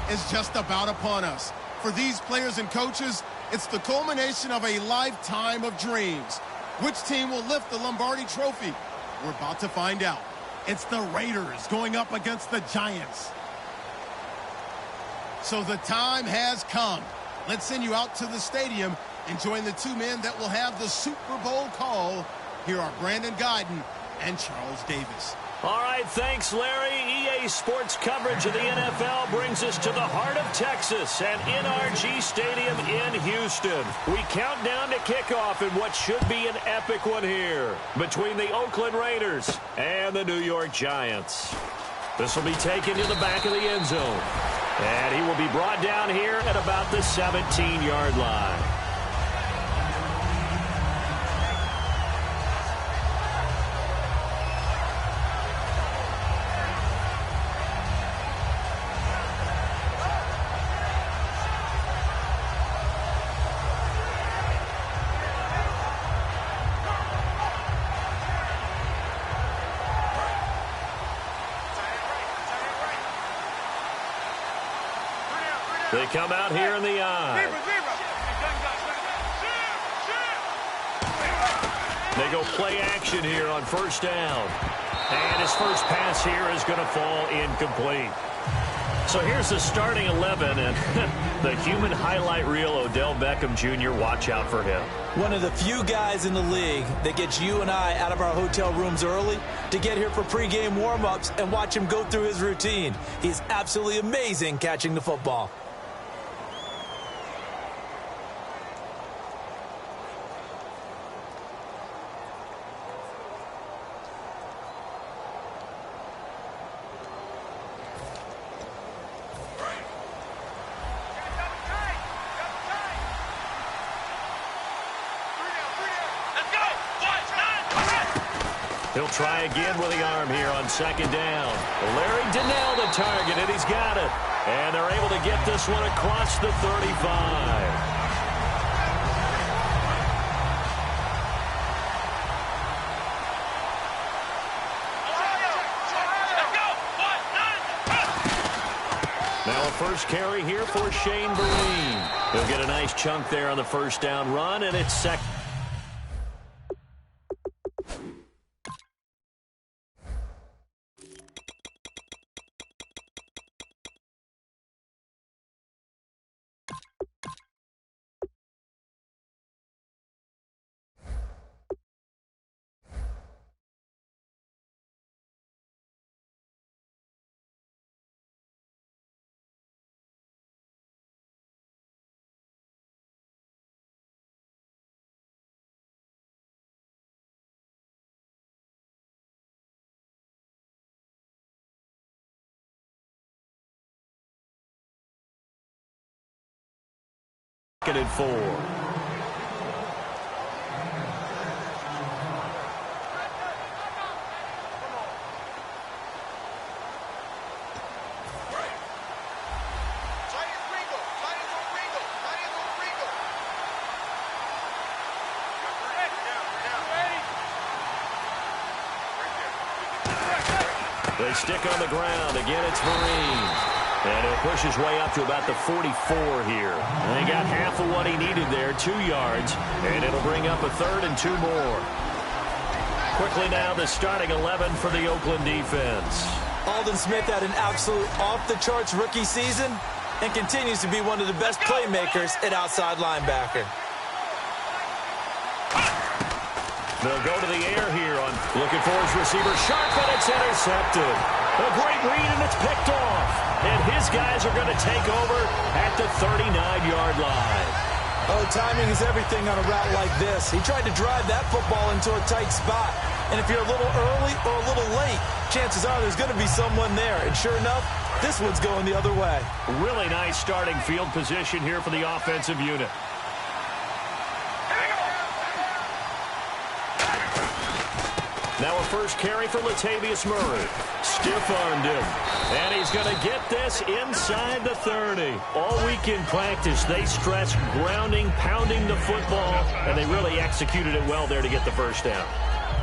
is just about upon us. For these players and coaches, it's the culmination of a lifetime of dreams. Which team will lift the Lombardi Trophy? We're about to find out. It's the Raiders going up against the Giants. So the time has come. Let's send you out to the stadium and join the two men that will have the Super Bowl call. Here are Brandon Gaudin and Charles Davis. All right, thanks, Larry. EA Sports coverage of the NFL brings us to the heart of Texas and NRG Stadium in Houston. We count down to kickoff in what should be an epic one here between the Oakland Raiders and the New York Giants. This will be taken to the back of the end zone, and he will be brought down here at about the 17-yard line. They come out here in the eye. They go play action here on first down. And his first pass here is going to fall incomplete. So here's the starting 11, and the human highlight reel, Odell Beckham Jr., watch out for him. One of the few guys in the league that gets you and I out of our hotel rooms early to get here for pregame warm-ups and watch him go through his routine. He's absolutely amazing catching the football. He'll try again with the arm here on second down. Larry Donnell the target, and he's got it. And they're able to get this one across the 35. Now a first carry here for Shane Vereen. He'll get a nice chunk there on the first down run, and it's second. And 4. They stick on the ground. Again, it's Vereen. And he'll push his way up to about the 44 here. And they got half of what he needed there, 2 yards. And it'll bring up a 3rd and 2 more. Quickly now, the starting 11 for the Oakland defense. Aldon Smith had an absolute off-the-charts rookie season and continues to be one of the best playmakers at outside linebacker. They'll go to the air here on looking for his receiver. Sharp, and it's intercepted. A great read, and it's picked off. And his guys are going to take over at the 39-yard line. Oh, timing is everything on a route like this. He tried to drive that football into a tight spot. And if you're a little early or a little late, chances are there's going to be someone there. And sure enough, this one's going the other way. Really nice starting field position here for the offensive unit. Now a first carry for Latavius Murray. Stiff-armed him. And he's going to get this inside the 30. All week in practice, they stress grounding, pounding the football, and they really executed it well there to get the first down.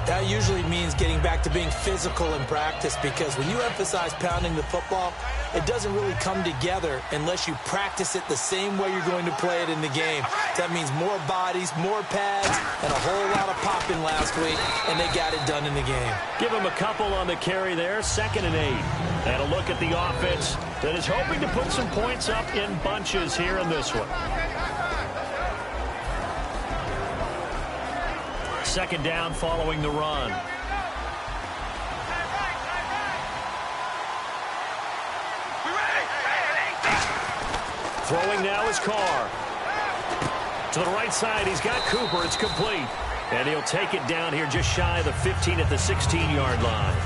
That usually means getting back to being physical in practice, because when you emphasize pounding the football, it doesn't really come together unless you practice it the same way you're going to play it in the game. That means more bodies, more pads, and a whole lot of popping last week, and they got it done in the game. Give him a couple on the carry there, 2nd and 8. And a look at the offense that is hoping to put some points up in bunches here in this one. 2nd down following the run. Throwing now is Carr. To the right side, he's got Cooper. It's complete. And he'll take it down here just shy of the 15 at the 16-yard line.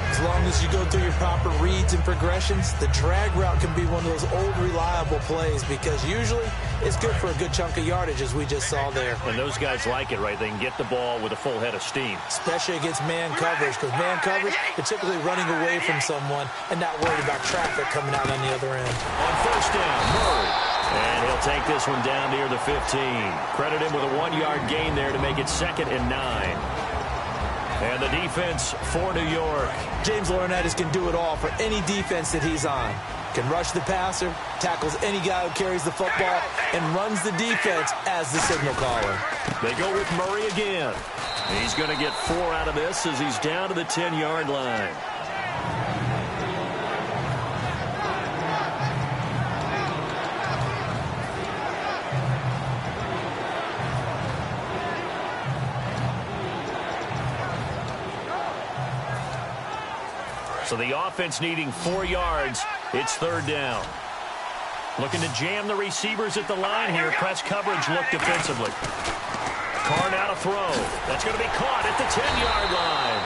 As long as you go through your proper reads and progressions, the drag route can be one of those old reliable plays, because usually it's good for a good chunk of yardage, as we just saw there. And those guys like it, right? They can get the ball with a full head of steam. Especially against man coverage, because man coverage, they're typically running away from someone and not worried about traffic coming out on the other end. On 1st down, Murray. And he'll take this one down near the 15. Credit him with a 1-yard gain there to make it 2nd and 9. And the defense for New York. James Laurinaitis can do it all for any defense that he's on. Can rush the passer, tackles any guy who carries the football, and runs the defense as the signal caller. They go with Murray again. He's going to get 4 out of this as he's down to the 10-yard line. So the offense needing 4 yards. It's 3rd down. Looking to jam the receivers at the line here. Press coverage look defensively. Carr now to throw. That's going to be caught at the 10-yard line.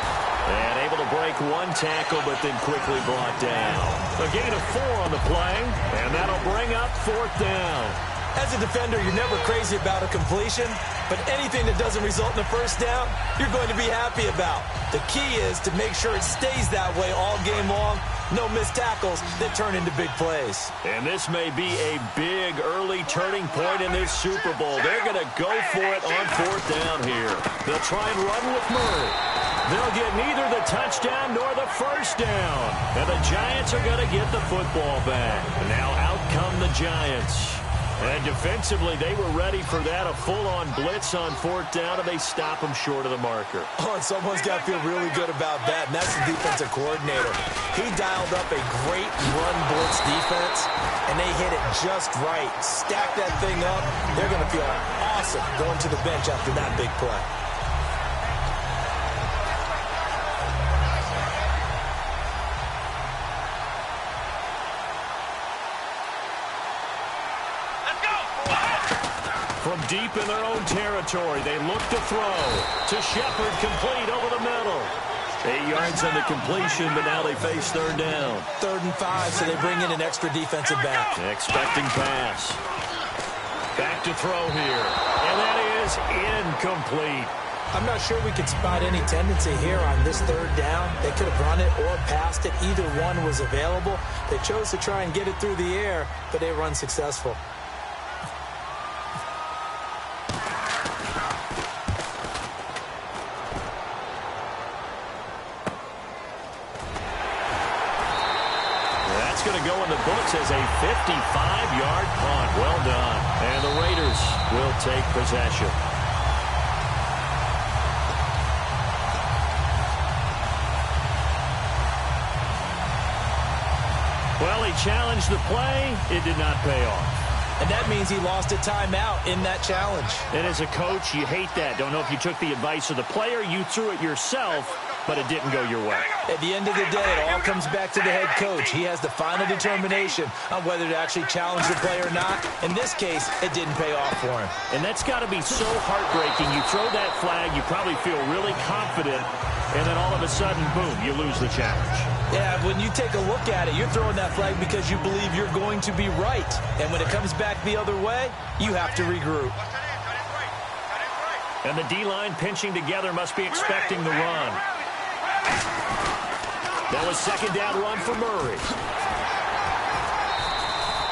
And able to break 1 tackle, but then quickly brought down. A gain of 4 on the play, and that'll bring up 4th down. As a defender, you're never crazy about a completion, but anything that doesn't result in a 1st down, you're going to be happy about. The key is to make sure it stays that way all game long. No missed tackles that turn into big plays. And this may be a big early turning point in this Super Bowl. They're going to go for it on 4th down here. They'll try and run with Murray. They'll get neither the touchdown nor the 1st down. And the Giants are going to get the football back. And now out come the Giants. And defensively, they were ready for that, a full-on blitz on 4th down, and they stop them short of the marker. Oh, and someone's got to feel really good about that, and that's the defensive coordinator. He dialed up a great run blitz defense, and they hit it just right. Stack that thing up. They're going to feel awesome going to the bench after that big play. From deep in their own territory, they look to throw. To Shepard, complete over the middle. 8 yards on the completion, but now they face 3rd down. 3rd and 5, so they bring in an extra defensive back. Expecting pass. Back to throw here. And that is incomplete. I'm not sure we could spot any tendency here on this 3rd down. They could have run it or passed it. Either one was available. They chose to try and get it through the air, but they were unsuccessful. Going to go in the books as a 55-yard punt. Well done. And the Raiders will take possession. Well, he challenged the play. It did not pay off. And that means he lost a timeout in that challenge. And as a coach, you hate that. Don't know if you took the advice of the player, you threw it yourself, but it didn't go your way. At the end of the day, it all comes back to the head coach. He has the final determination on whether to actually challenge the play or not. In this case, it didn't pay off for him. And that's got to be so heartbreaking. You throw that flag, you probably feel really confident, and then all of a sudden, boom, you lose the challenge. Yeah, when you take a look at it, you're throwing that flag because you believe you're going to be right. And when it comes back the other way, you have to regroup. And the D-line pinching together must be expecting the run. That was 2nd down run for Murray.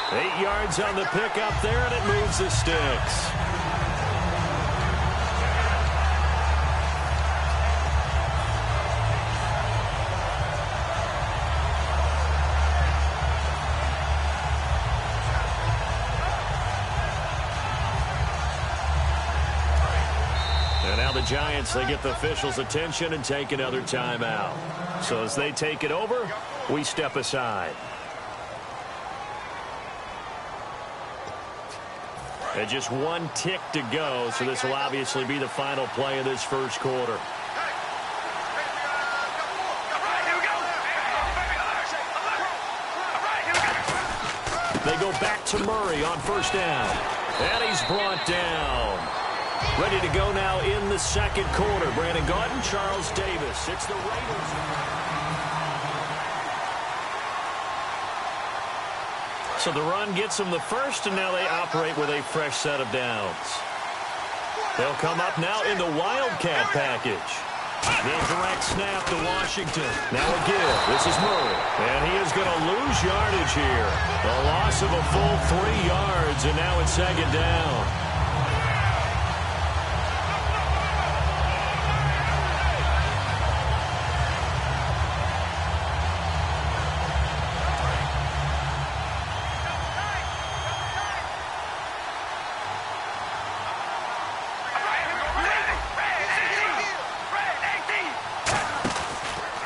8 yards on the pickup there, and it moves the sticks. Now the Giants, they get the officials' attention and take another timeout. So as they take it over, we step aside. And just one tick to go, so this will obviously be the final play of this first quarter. They go back to Murray on first down. And he's brought down. Ready to go now in the second quarter. Brandon Gaudin, Charles Davis. It's the Raiders. So the run gets them the first, and now they operate with a fresh set of downs. They'll come up now in the Wildcat package. The direct snap to Washington. Now a give. This is Murray. And he is going to lose yardage here. The loss of a full 3 yards, and now it's second down.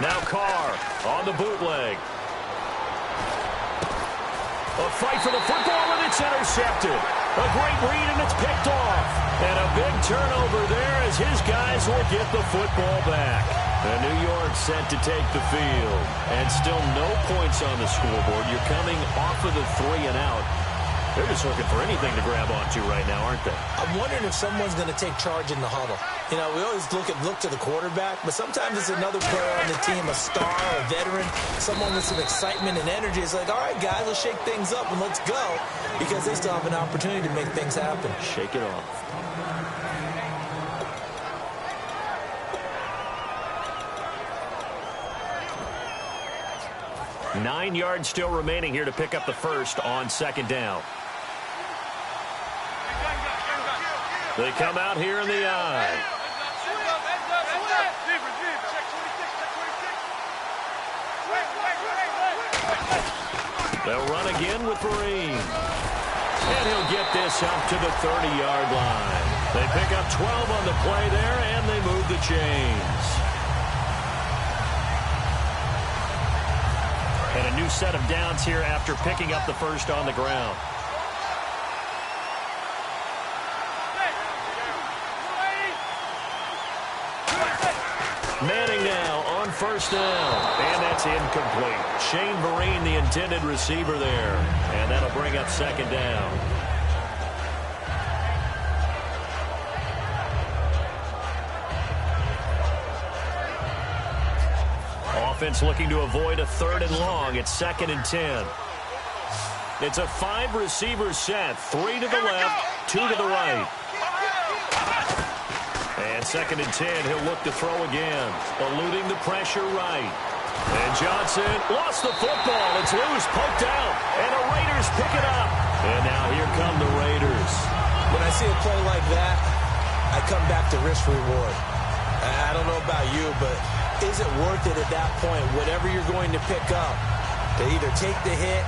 Now Carr on the bootleg. A fight for the football, and it's intercepted. A great read, and it's picked off. And a big turnover there as his guys will get the football back. And New York set to take the field. And still no points on the scoreboard. You're coming off of the 3 and out. They're just looking for anything to grab onto right now, aren't they? I'm wondering if someone's going to take charge in the huddle. You know, we always look to the quarterback, but sometimes it's another player on the team, a star, a veteran, someone with some excitement and energy. It's like, all right, guys, let's shake things up and let's go, because they still have an opportunity to make things happen. Shake it off. Nine yards still remaining here to pick up the first on second down. They come out here in the eye. They'll run again with Vereen. And he'll get this up to the 30-yard line. They pick up 12 on the play there, and they move the chains. And a new set of downs here after picking up the first on the ground. Manning now on first down. And that's incomplete. Shane Vereen, the intended receiver there. And that'll bring up second down. Offense looking to avoid a 3rd and long. It's 2nd and 10. It's a 5-receiver set. 3 to the left, 2 to the right. And 2nd and 10, he'll look to throw again. Eluding the pressure right. And Johnson lost the football. It's loose, poked out. And the Raiders pick it up. And now here come the Raiders. When I see a play like that, I come back to risk reward. I don't know about you, but is it worth it at that point, whatever you're going to pick up, to either take the hit,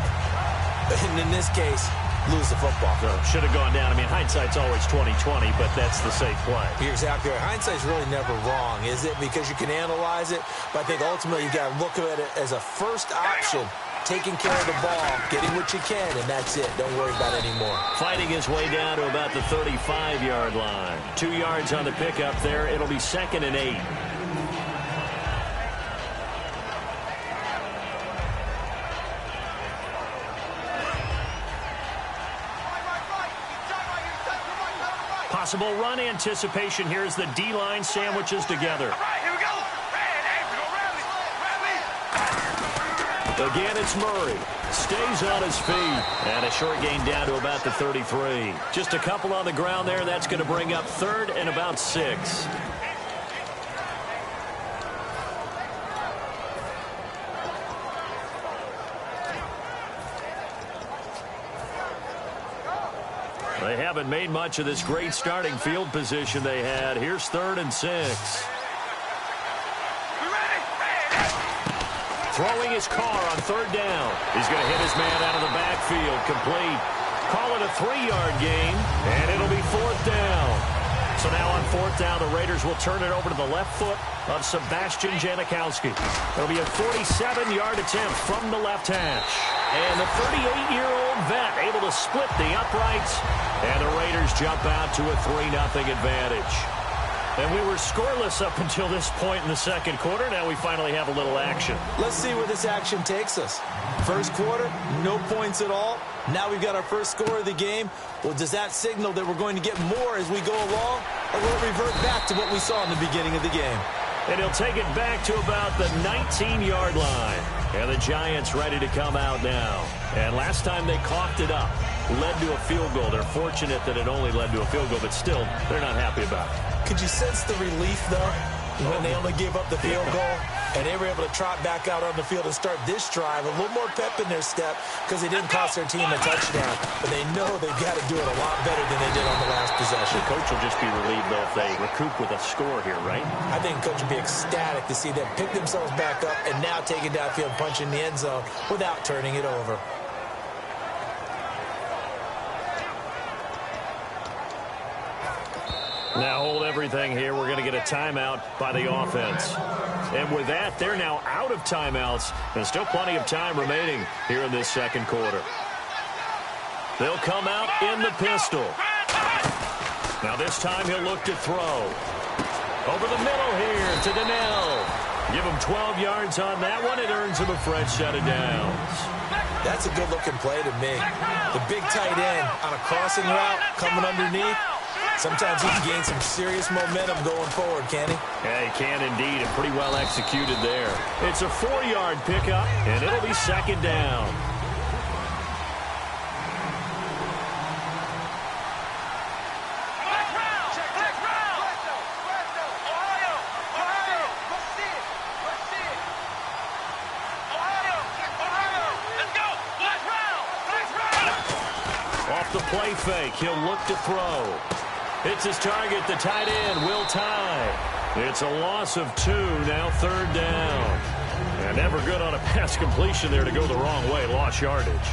and in this case, lose the football? So should have gone down. I mean, hindsight's always 20/20, but that's the safe play. You're exactly right. Hindsight's really never wrong, is it? Because you can analyze it, but I think ultimately you got to look at it as a first option. Taking care of the ball, getting what you can, and that's it. Don't worry about it anymore. Fighting his way down to about the 35-yard line. 2 yards on the pickup there. It'll be 2nd and 8. Possible run anticipation here as the D-line sandwiches together. Again, it's Murray. Stays on his feet. And a short gain down to about the 33. Just a couple on the ground there. That's going to bring up 3rd and about 6. They haven't made much of this great starting field position they had. Here's 3rd and 6. Throwing his car on 3rd down. He's going to hit his man out of the backfield. Complete. Call it a 3-yard gain, and it'll be 4th down. So So now on fourth down, the Raiders will turn it over to the left foot of Sebastian Janikowski. It'll be a 47-yard attempt from the left hash. And the 38-year-old vet able to split the uprights. And the Raiders jump out to a 3-0 advantage. And we were scoreless up until this point in the second quarter. Now we finally have a little action. Let's see where this action takes us. First quarter, no points at all. Now we've got our first score of the game. Well, does that signal that we're going to get more as we go along? Or will it revert back to what we saw in the beginning of the game? And he'll take it back to about the 19-yard line. And the Giants ready to come out now. And last time they coughed it up, led to a field goal. They're fortunate that it only led to a field goal, but still, they're not happy about it. Could you sense the relief, though, when they only gave up the field goal? And they were able to trot back out on the field and start this drive. A little more pep in their step because they didn't cost their team a touchdown. But they know they've got to do it a lot better than they did on the last possession. The coach will just be relieved, though, if they recoup with a score here, right? I think the coach will be ecstatic to see them pick themselves back up and now take it downfield, punch in the end zone without turning it over. Now hold everything here. We're going to get a timeout by the offense. And with that, they're now out of timeouts. And still plenty of time remaining here in this second quarter. They'll come out in the pistol. Now this time he'll look to throw. Over the middle here to Donnell. Give him 12 yards on that one. It earns him a fresh set of downs. That's a good-looking play to me. The big tight end on a crossing route coming underneath. Sometimes he can gain some serious momentum going forward, can he? Yeah, he can indeed, and pretty well executed there. It's a 4-yard pickup, and it'll be second down. Off the play fake, he'll look to throw. It's his target, the tight end, Will Tye. It's a loss of 2, now third down. And never good on a pass completion there to go the wrong way, lost yardage.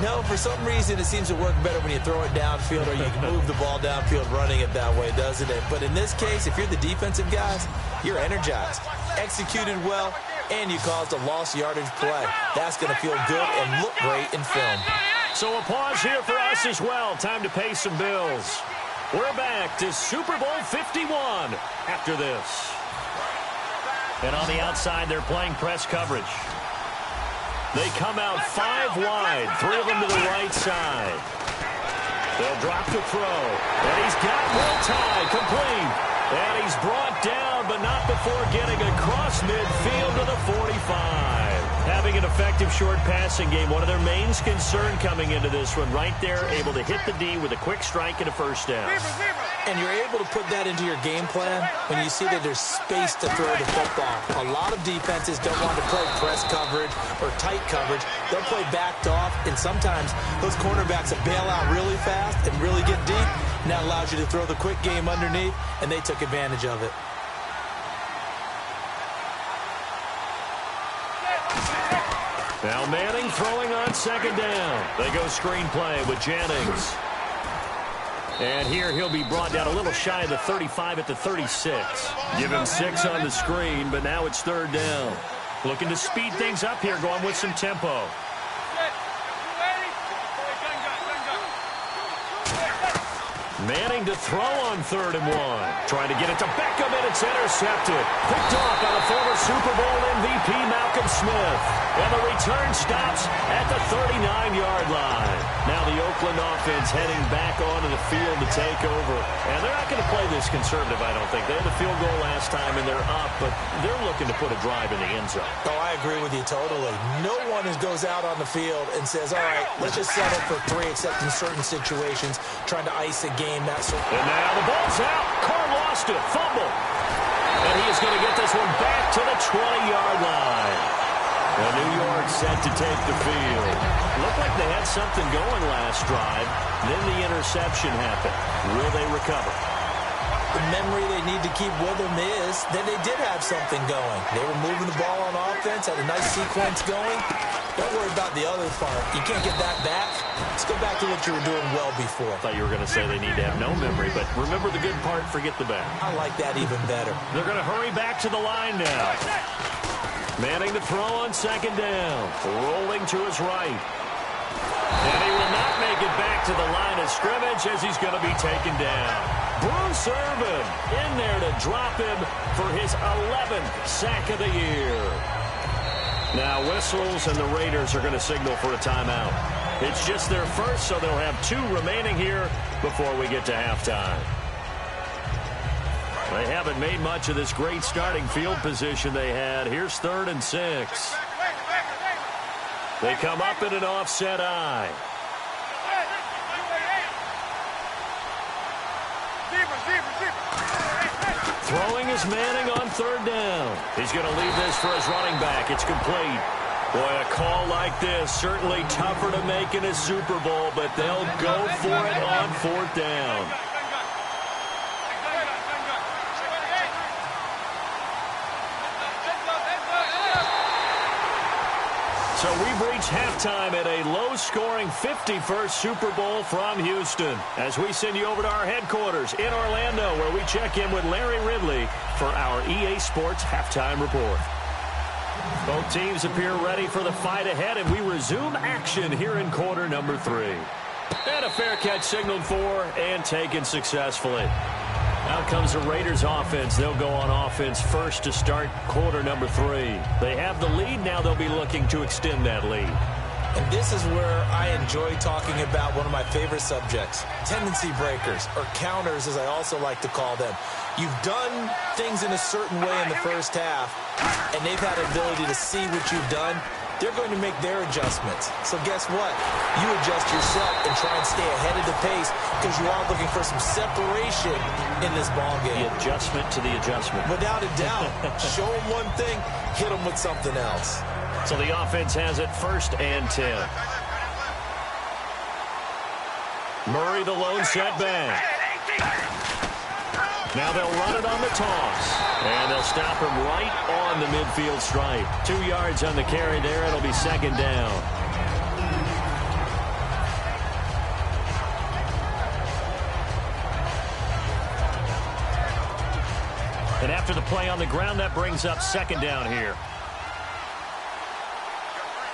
No, for some reason it seems to work better when you throw it downfield or you can move the ball downfield running it that way, doesn't it? But in this case, if you're the defensive guys, you're energized, executed well, and you caused a lost yardage play. That's going to feel good and look great in film. So a pause here for us as well. Time to pay some bills. We're back to Super Bowl 51 after this. And on the outside, they're playing press coverage. They come out 5 wide, 3 of them to the right side. They'll drop to throw. And he's got Will Tye complete. And he's brought down, but not before getting across midfield to the 45. Having an effective short passing game, one of their main concern coming into this one, right there, able to hit the D with a quick strike and a first down. And you're able to put that into your game plan when you see that there's space to throw the football. A lot of defenses don't want to play press coverage or tight coverage. They'll play backed off, and sometimes those cornerbacks will bail out really fast and really get deep. And that allows you to throw the quick game underneath, and they took advantage of it. Now Manning throwing on second down. They go screen play with Jennings. And here he'll be brought down a little shy of the 35 at the 36. Give him 6 on the screen, but now it's third down. Looking to speed things up here, going with some tempo. Manning to throw on 3rd and 1. Trying to get it to Beckham, and it's intercepted. Picked off by the former Super Bowl MVP Malcolm Smith. And the return stops at the 39-yard line. Now the Oakland offense heading back onto the field to take over. And they're not going to play this conservative, I don't think. They had the field goal last time, and they're up, but they're looking to put a drive in the end zone. Oh, I agree with you totally. No one goes out on the field and says, all right, let's just settle for 3, except in certain situations, trying to ice a game. And now the ball's out. Carr lost it. Fumble. And he is going to get this one back to the 20-yard line. And New York set to take the field. Looked like they had something going last drive. Then the interception happened. Will they recover? The memory they need to keep with them is that they did have something going. They were moving the ball on offense, had a nice sequence going, Don't worry about the other part. You can't get that back. Let's go back to what you were doing well before. I thought you were going to say they need to have no memory, but remember the good part, forget the bad. I like that even better. They're going to hurry back to the line now. Manning to throw on second down. Rolling to his right. And he will not make it back to the line of scrimmage as he's going to be taken down. Bruce Irvin in there to drop him for his 11th sack of the year. Now whistles, and the Raiders are going to signal for a timeout. It's just their first, so they'll have 2 remaining here before we get to halftime. They haven't made much of this great starting field position they had. Here's 3rd and 6. They come up in an offset eye. Throwing is Manning on 3rd down. He's going to leave this for his running back. It's complete. Boy, a call like this, certainly tougher to make in a Super Bowl, but they'll go for it on 4th down. So we've reached halftime at a low-scoring 51st Super Bowl from Houston as we send you over to our headquarters in Orlando, where we check in with Larry Ridley for our EA Sports Halftime Report. Both teams appear ready for the fight ahead, and we resume action here in quarter number 3. And a fair catch signaled for and taken successfully. Out comes the Raiders offense. They'll go on offense first to start quarter number 3. They have the lead. Now they'll be looking to extend that lead. And this is where I enjoy talking about one of my favorite subjects, tendency breakers, or counters as I also like to call them. You've done things in a certain way in the first half, and they've had the ability to see what you've done. They're going to make their adjustments. So guess what? You adjust yourself and try and stay ahead of the pace because you are looking for some separation in this ball game. The adjustment to the adjustment. Without a doubt. Show them one thing, hit them with something else. So the offense has it 1st and 10. Murray the lone setback. Now they'll run it on the toss. And they'll stop him right on the midfield stripe. 2 yards on the carry there. It'll be 2nd down. And after the play on the ground, that brings up 2nd down here.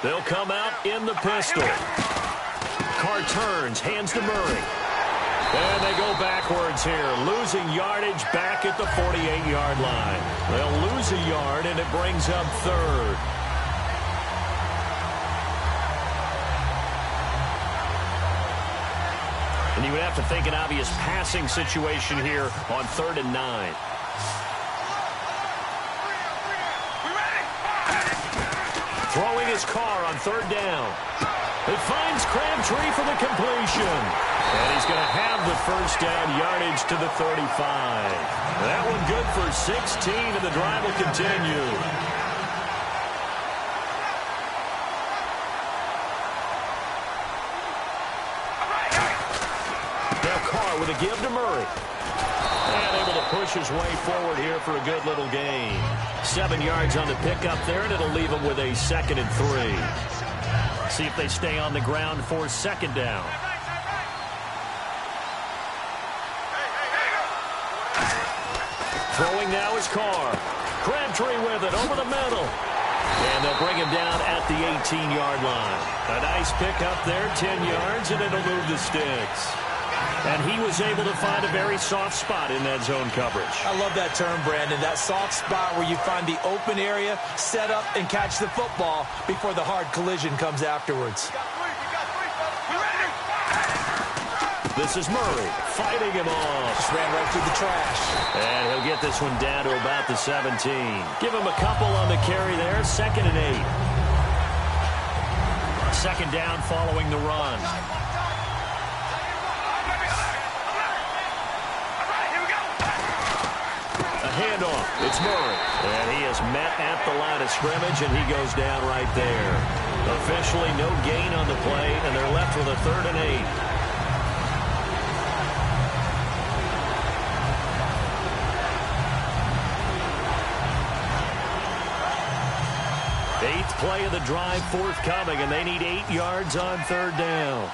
They'll come out in the pistol. Carr turns, hands to Murray. And they go backwards here, losing yardage back at the 48-yard line. They'll lose a yard, and it brings up 3rd. And you would have to think an obvious passing situation here on 3rd and 9. Throwing his Carr on 3rd down. It finds Crabtree for the completion. And he's going to have the 1st down, yardage to the 35. That one good for 16, and the drive will continue. Now Carr with a give to Murray. And able to push his way forward here for a good little gain. 7 yards on the pickup there, and it'll leave him with a 2nd and 3. See if they stay on the ground for 2nd down. Throwing now is Carr. Crabtree with it over the middle. And they'll bring him down at the 18-yard line. A nice pickup there, 10 yards, and it'll move the sticks. And he was able to find a very soft spot in that zone coverage. I love that term, Brandon. That soft spot where you find the open area, set up, and catch the football before the hard collision comes afterwards. This is Murray fighting him off. Just ran right through the trash. And he'll get this one down to about the 17. Give him a couple on the carry there. 2nd and 8. 2nd down following the run. A handoff. It's Murray. And he is met at the line of scrimmage, and he goes down right there. Officially no gain on the play, and they're left with a 3rd and 8. play of the drive forthcoming, and they need 8 yards on 3rd down.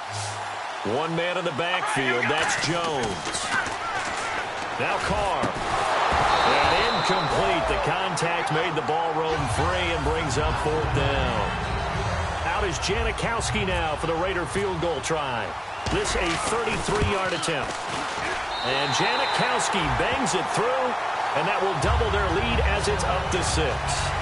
One man in the backfield. That's Jones. Now Carr. And incomplete. The contact made the ball roam free and brings up 4th down. Out is Janikowski now for the Raider field goal try. This a 33-yard attempt. And Janikowski bangs it through, and that will double their lead as it's up to 6.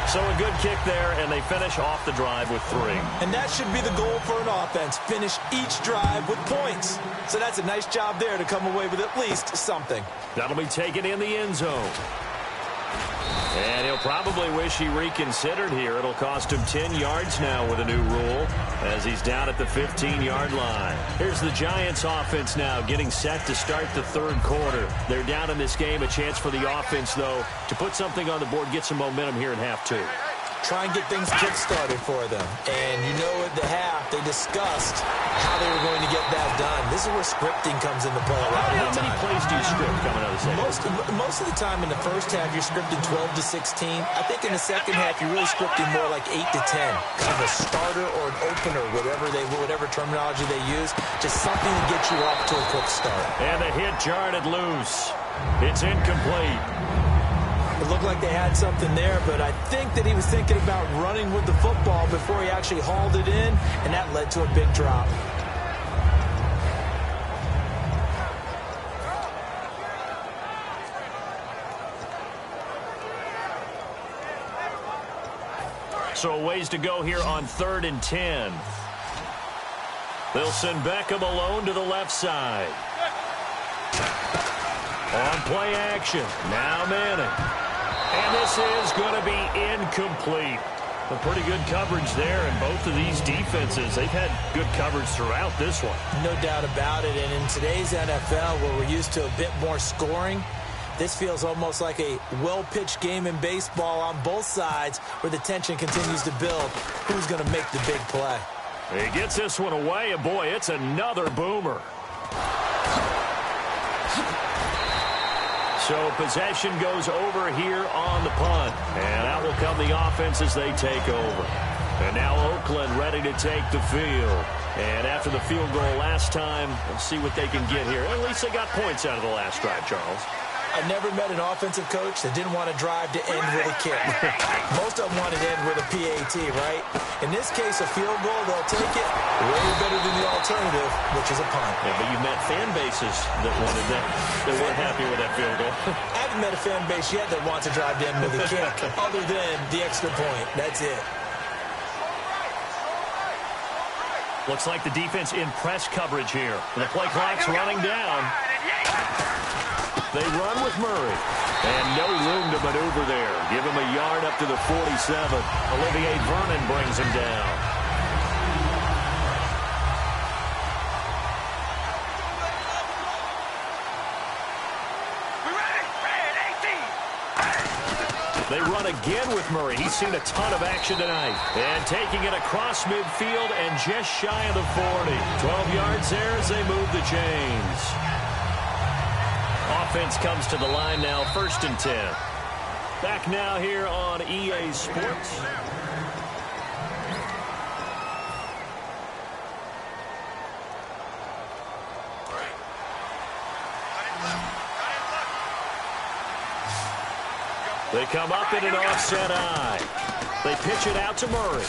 So a good kick there, and they finish off the drive with 3. And that should be the goal for an offense. Finish each drive with points. So that's a nice job there to come away with at least something. That'll be taken in the end zone. And he'll probably wish he reconsidered here. It'll cost him 10 yards now with a new rule as he's down at the 15-yard line. Here's the Giants offense now getting set to start the 3rd quarter. They're down in this game. A chance for the offense, though, to put something on the board, get some momentum here in half 2. Try and get things kick-started for them. And you know at the half, they discussed how they were going to get that done. This is where scripting comes into play a lot of the time. How many plays do you script coming out of the second? Most of the time in the first half, you're scripting 12 to 16. I think in the second half, you're really scripting more like 8 to 10. Kind of a starter or an opener, whatever terminology they use. Just something to get you off to a quick start. And the hit jarred it loose. It's incomplete. It looked like they had something there, but I think that he was thinking about running with the football before he actually hauled it in, and that led to a big drop. So a ways to go here on 3rd and 10. They'll send Beckham alone to the left side. On play action. Now Manning. And this is going to be incomplete. A pretty good coverage there, and both of these defenses, they've had good coverage throughout this one. No doubt about it, and in today's NFL, where we're used to a bit more scoring, this feels almost like a well-pitched game in baseball on both sides where the tension continues to build. Who's going to make the big play? He gets this one away, and boy, it's another boomer. So possession goes over here on the punt. And out will come the offense as they take over. And now Oakland ready to take the field. And after the field goal last time, let's see what they can get here. At least they got points out of the last drive, Charles. I never met an offensive coach that didn't want to drive to end with a kick. Most of them want to end with a PAT, right? In this case, a field goal, they'll take it way better than the alternative, which is a punt. Yeah, but you've met fan bases that wanted that, that weren't happy with that field goal. I haven't met a fan base yet that wants to drive to end with a kick, other than the extra point. That's it. Looks like the defense in press coverage here. And the play clock's running down. They run with Murray. And no room to maneuver there. Give him a yard up to the 47. Olivier Vernon brings him down. They run again with Murray. He's seen a ton of action tonight. And taking it across midfield and just shy of the 40. 12 yards there as they move the chains. Offense comes to the line now, 1st and 10. Back now here on EA Sports. They come up in an offset eye. They pitch it out to Murray.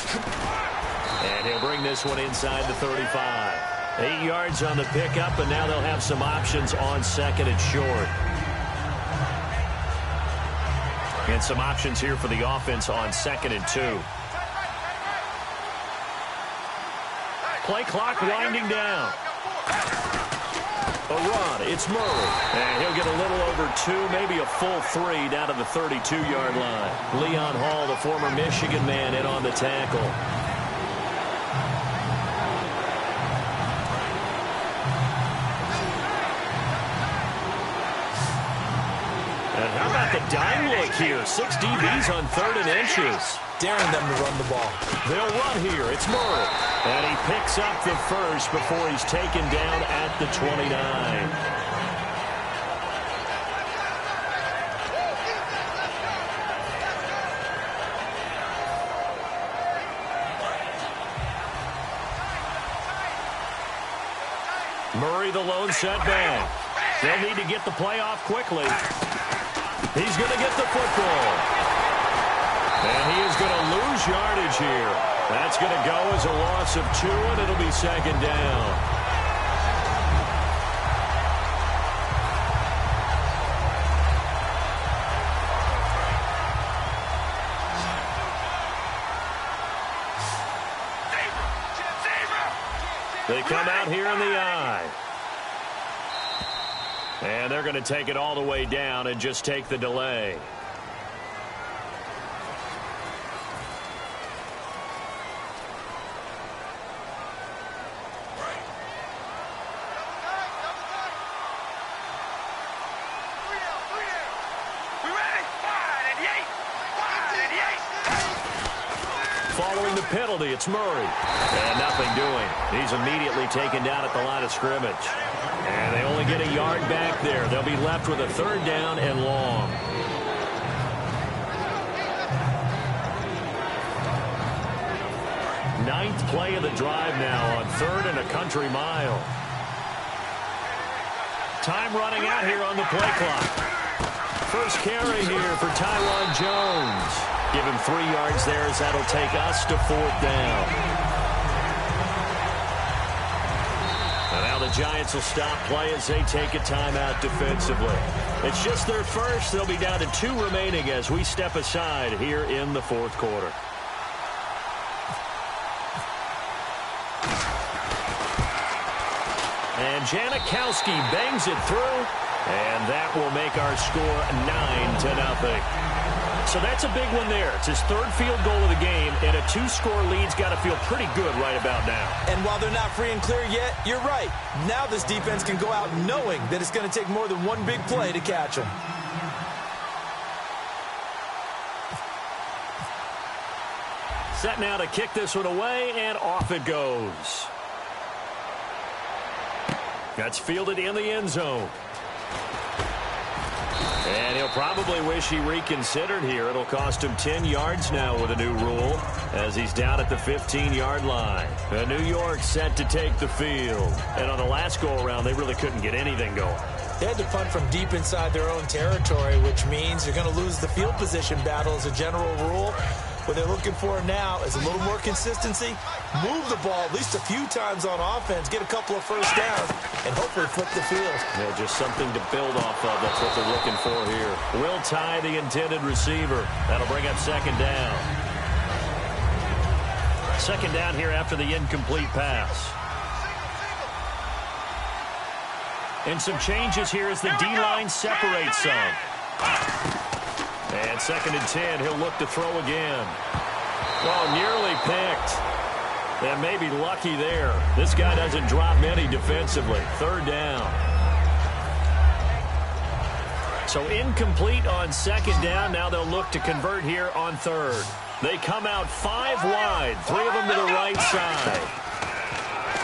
And he'll bring this one inside the 35. 8 yards on the pickup, and now they'll have some options on 2nd and short. And some options here for the offense on 2nd and 2. Play clock winding down. A run, it's Murray. And he'll get a little over 2, maybe a full 3 down to the 32-yard line. Leon Hall, the former Michigan man, in on the tackle. And how about the dime look here? 6 DBs on 3rd and inches. Daring them to run the ball. They'll run here. It's Murray. And he picks up the first before he's taken down at the 29. Murray, the lone setback. They'll need to get the play off quickly. He's going to get the football. And he is going to lose yardage here. That's going to go as a loss of 2, and it'll be second down. They come out here in the I. And they're going to take it all the way down and just take the delay. Following the penalty, it's Murray. And nothing doing. He's immediately taken down at the line of scrimmage. And they only get a yard back there. They'll be left with a 3rd down and long. Ninth play of the drive now on 3rd and a country mile. Time running out here on the play clock. First carry here for Taiwan Jones. Give him 3 yards there as that'll take us to 4th down. And now the Giants will stop play as they take a timeout defensively. It's just their first. They'll be down to 2 remaining as we step aside here in the 4th quarter. And Janikowski bangs it through. And that will make our score 9-0. So that's a big one there. It's his 3rd field goal of the game, and a 2-score lead's got to feel pretty good right about now. And while they're not free and clear yet, you're right. Now this defense can go out knowing that it's going to take more than one big play to catch them. Set now to kick this one away, and off it goes. That's fielded in the end zone. And he'll probably wish he reconsidered here. It'll cost him 10 yards now with a new rule as he's down at the 15-yard line. New York set to take the field. And on the last go-around, they really couldn't get anything going. They had to punt from deep inside their own territory, which means you're going to lose the field position battle as a general rule. What they're looking for now is a little more consistency, move the ball at least a few times on offense, get a couple of first downs, and hopefully flip the field. Yeah, just something to build off of. That's what they're looking for here. Will tie the intended receiver. That'll bring up 2nd down. 2nd down here after the incomplete pass. And some changes here as the D-line separates some. And 2nd and 10, he'll look to throw again. Oh, nearly picked. And maybe lucky there. This guy doesn't drop many defensively. 3rd down. So incomplete on 2nd down. Now they'll look to convert here on 3rd. They come out 5 wide. 3 of them to the right side.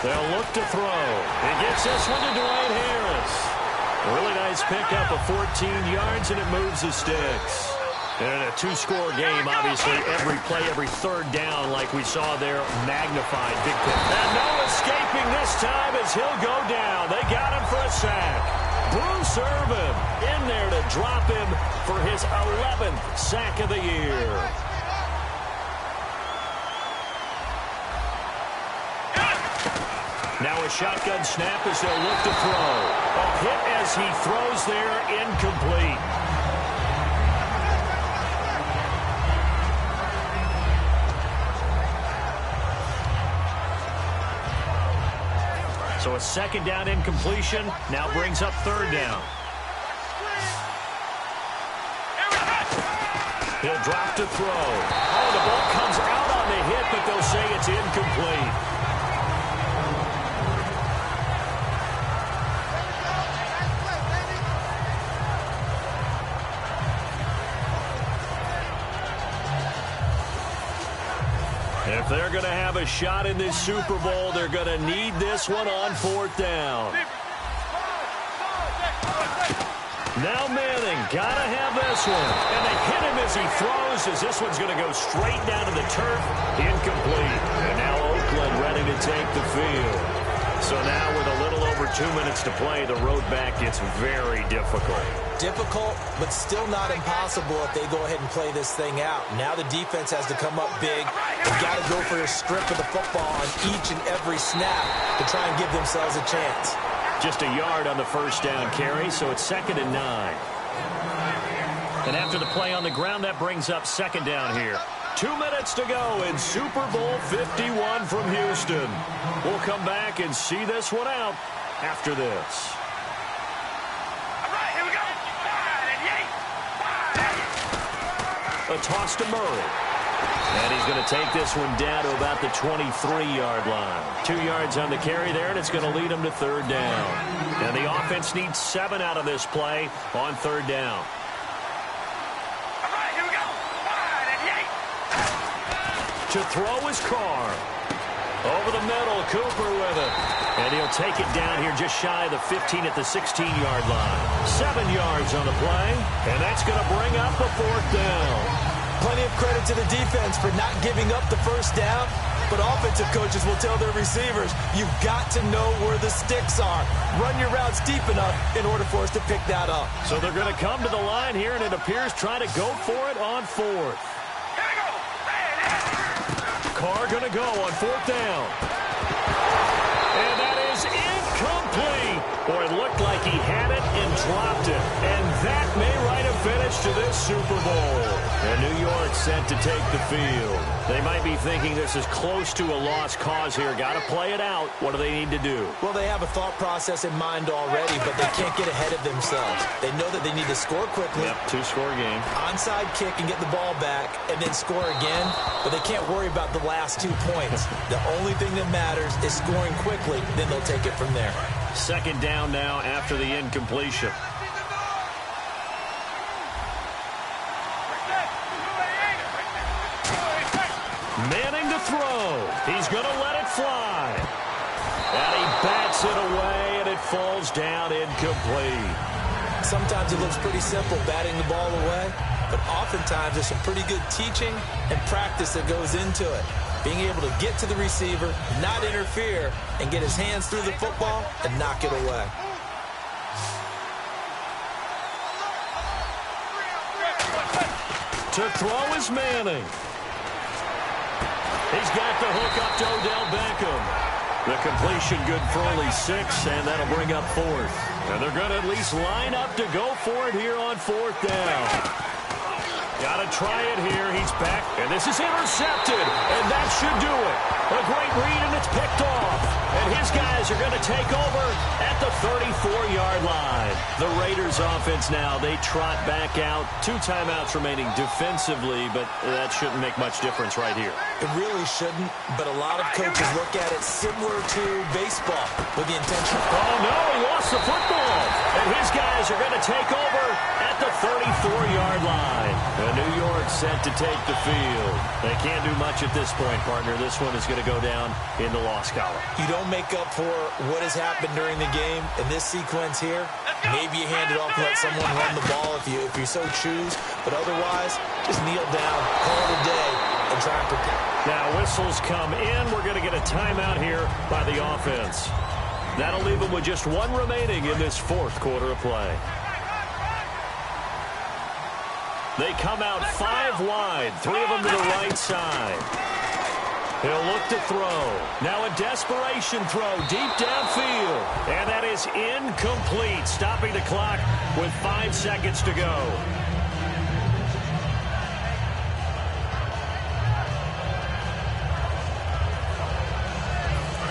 They'll look to throw. He gets this one to Dwight Harris. Really nice pickup of 14 yards, and it moves the sticks. And a 2-score game, obviously, every play, every 3rd down, like we saw there, magnified. Big pick. And no escaping this time as he'll go down. They got him for a sack. Bruce Irvin in there to drop him for his 11th sack of the year. Now a shotgun snap as they'll look to throw. A hit as he throws there, incomplete. So a 2nd down incompletion now brings up 3rd down. He'll drop to throw. Oh, the ball comes out on the hit, but they'll say it's incomplete. If they're going to have a shot in this Super Bowl, they're going to need this one on 4th down. Now Manning, got to have this one. And they hit him as he throws, as this one's going to go straight down to the turf. Incomplete. And now Oakland ready to take the field. So now with a little over With 2 minutes to play, the road back gets very difficult. Difficult, but still not impossible if they go ahead and play this thing out. Now the defense has to come up big. They've got to go for a strip of the football on each and every snap to try and give themselves a chance. Just a yard on the first down carry, so it's 2nd and 9. And after the play on the ground, that brings up 2nd down here. 2 minutes to go in Super Bowl 51 from Houston. We'll come back and see this one out after this. A toss to Murray. And he's going to take this one down to about the 23-yard line. 2 yards on the carry there, and it's going to lead them to 3rd down. And the offense needs 7 out of this play on 3rd down. To throw is Carr. Over the middle, Cooper with it. And he'll take it down here just shy of the 15 at the 16-yard line. 7 yards on the play, and that's going to bring up a 4th down. Plenty of credit to the defense for not giving up the first down, but offensive coaches will tell their receivers, you've got to know where the sticks are. Run your routes deep enough in order for us to pick that up. So they're going to come to the line here, and it appears trying to go for it on 4th. Carr going to go on 4th down. And that is incomplete. Boy, it looked like he had it and dropped it. And that may write a finish to this Super Bowl. And New York set to take the field. They might be thinking this is close to a lost cause here. Got to play it out. What do they need to do? Well, they have a thought process in mind already, but they can't get ahead of themselves. They know that they need to score quickly. Yep, 2-score game. Onside kick and get the ball back and then score again, but they can't worry about the last 2 points. The only thing that matters is scoring quickly, then they'll take it from there. 2nd down now after the incompletion. Manning to throw. He's going to let it fly. And he bats it away, and it falls down incomplete. Sometimes it looks pretty simple, batting the ball away, but oftentimes there's some pretty good teaching and practice that goes into it. Being able to get to the receiver, not interfere, and get his hands through the football and knock it away. To throw is Manning. He's got the hook up to Odell Beckham. The completion good for only 6, and that'll bring up 4th. And they're going to at least line up to go for it here on 4th down. Got to try it here. He's back, and this is intercepted, and that should do it. A great read, and it's picked off. And his guys are going to take over at the 34-yard line. The Raiders offense now, they trot back out. 2 timeouts remaining defensively, but that shouldn't make much difference right here. It really shouldn't, but a lot of coaches look at it similar to baseball with the intention. Oh, no, he lost the football. And his guys are going to take over at the 34-yard line. And New York set to take the field. They can't do much at this point, partner. This one is going to go down in the loss column. You don't make up for what has happened during the game in this sequence here. Maybe you hand it off and let someone run the ball if you so choose. But otherwise, just kneel down, call it a day, and try and prepare. Now whistles come in. We're going to get a timeout here by the offense. That'll leave them with just 1 remaining in this 4th quarter of play. They come out 5 wide, 3 of them to the right side. He'll look to throw. Now a desperation throw deep downfield. And that is incomplete, stopping the clock with 5 seconds to go.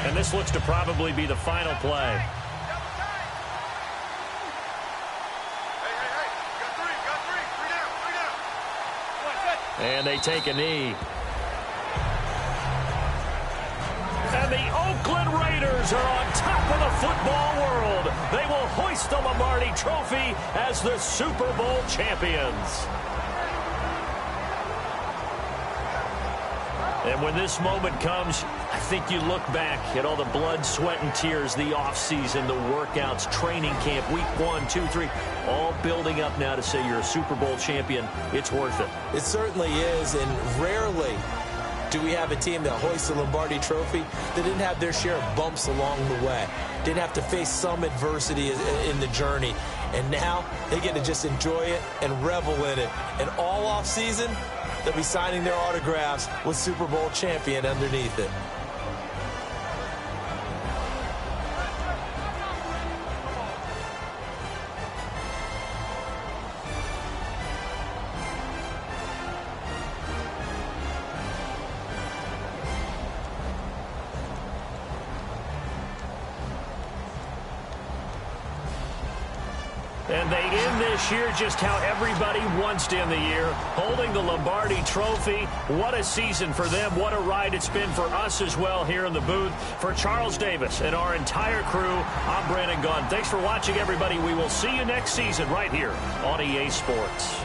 And this looks to probably be the final play. And they take a knee. And the Oakland Raiders are on top of the football world. They will hoist the Lombardi Trophy as the Super Bowl champions. And when this moment comes, I think you look back at all the blood, sweat, and tears, the offseason, the workouts, training camp, week 1, 2, 3, all building up now to say you're a Super Bowl champion. It's worth it. It certainly is, and rarely Do we have a team that hoists the Lombardi Trophy that didn't have their share of bumps along the way, didn't have to face some adversity in the journey, and now they get to just enjoy it and revel in it? And all off season, they'll be signing their autographs with Super Bowl champion underneath it. And they end this year just how everybody wants to end the year, holding the Lombardi Trophy. What a season for them. What a ride it's been for us as well here in the booth. For Charles Davis and our entire crew, I'm Brandon Gaughan. Thanks for watching, everybody. We will see you next season right here on EA Sports.